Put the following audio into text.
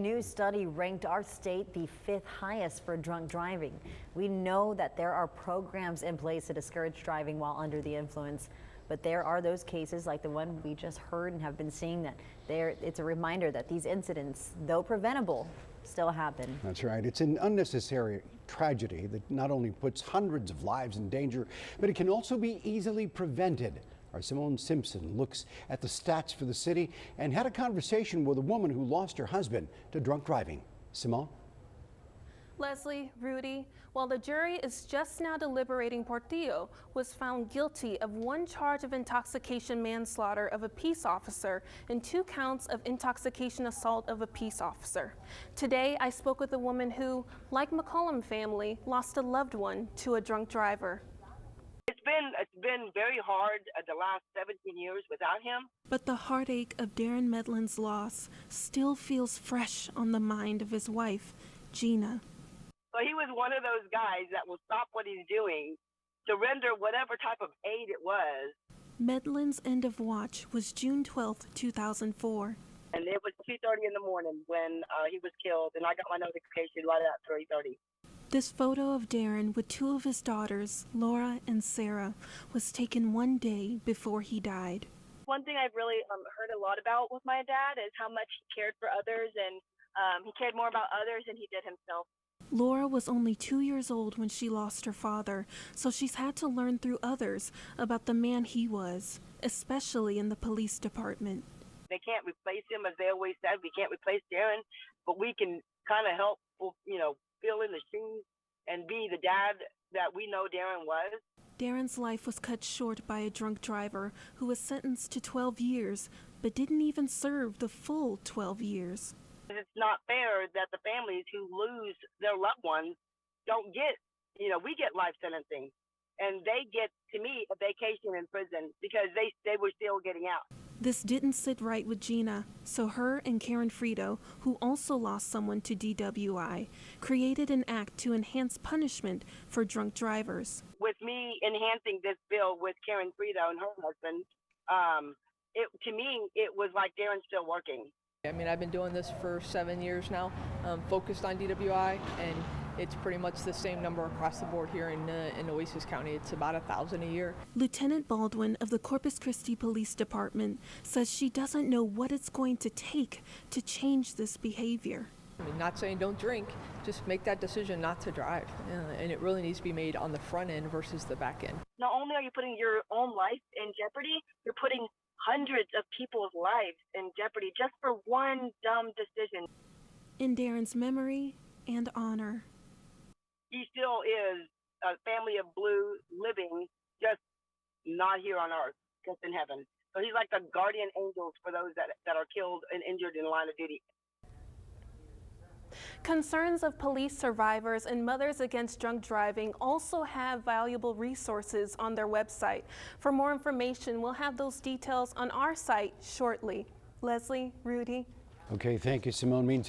A new study ranked our state the 5th highest for drunk driving. We know that there are programs in place to discourage driving while under the influence, but there are those cases like the one we just heard and have been seeing that it's a reminder that these incidents, though preventable, still happen. That's right. It's an unnecessary tragedy that not only puts hundreds of lives in danger, but it can also be easily prevented. Our Simone Simpson looks at the stats for the city and had a conversation with a woman who lost her husband to drunk driving. Simone? Leslie, Rudy, while the jury is just now deliberating, Portillo was found guilty of 1 charge of intoxication manslaughter of a peace officer and 2 counts of intoxication assault of a peace officer. Today, I spoke with a woman who, like McCollum family, lost a loved one to a drunk driver. It's been very hard the last 17 years without him. But the heartache of Darren Medlin's loss still feels fresh on the mind of his wife, Gina. So he was one of those guys that will stop what he's doing to render whatever type of aid it was. Medlin's end of watch was June 12, 2004. And it was 2:30 in the morning when he was killed, and I got my notification right at 3:30. This photo of Darren with 2 of his daughters, Laura and Sarah, was taken 1 day before he died. One thing I've really heard a lot about with my dad is how much he cared for others, and he cared more about others than he did himself. Laura was only 2 years old when she lost her father, so she's had to learn through others about the man he was, especially in the police department. They can't replace him, as they always said. We can't replace Darren, but we can kind of help, fill in the shoes and be the dad that we know Darren was. Darren's life was cut short by a drunk driver who was sentenced to 12 years, but didn't even serve the full 12 years. It's not fair that the families who lose their loved ones don't get, we get life sentencing, and they get, to me, a vacation in prison because they were still getting out. This didn't sit right with Gina, so her and Karen Frito, who also lost someone to DWI, created an act to enhance punishment for drunk drivers. With me enhancing this bill with Karen Frito and her husband, to me, it was like Darren's still working. I mean, I've been doing this for 7 years now, focused on DWI, and it's pretty much the same number across the board here in Oasis County. It's about 1,000 a year. Lieutenant Baldwin of the Corpus Christi Police Department says she doesn't know what it's going to take to change this behavior. I mean, not saying don't drink, just make that decision not to drive. And it really needs to be made on the front end versus the back end. Not only are you putting your own life in jeopardy, you're putting hundreds of people's lives in jeopardy just for one dumb decision. In Darren's memory and honor. He still is a family of blue living, just not here on earth, just in heaven. So he's like the guardian angels for those that are killed and injured in the line of duty. Concerns of police survivors and Mothers Against Drunk Driving also have valuable resources on their website. For more information, we'll have those details on our site shortly. Leslie, Rudy. Okay, thank you, Simone. Meantime.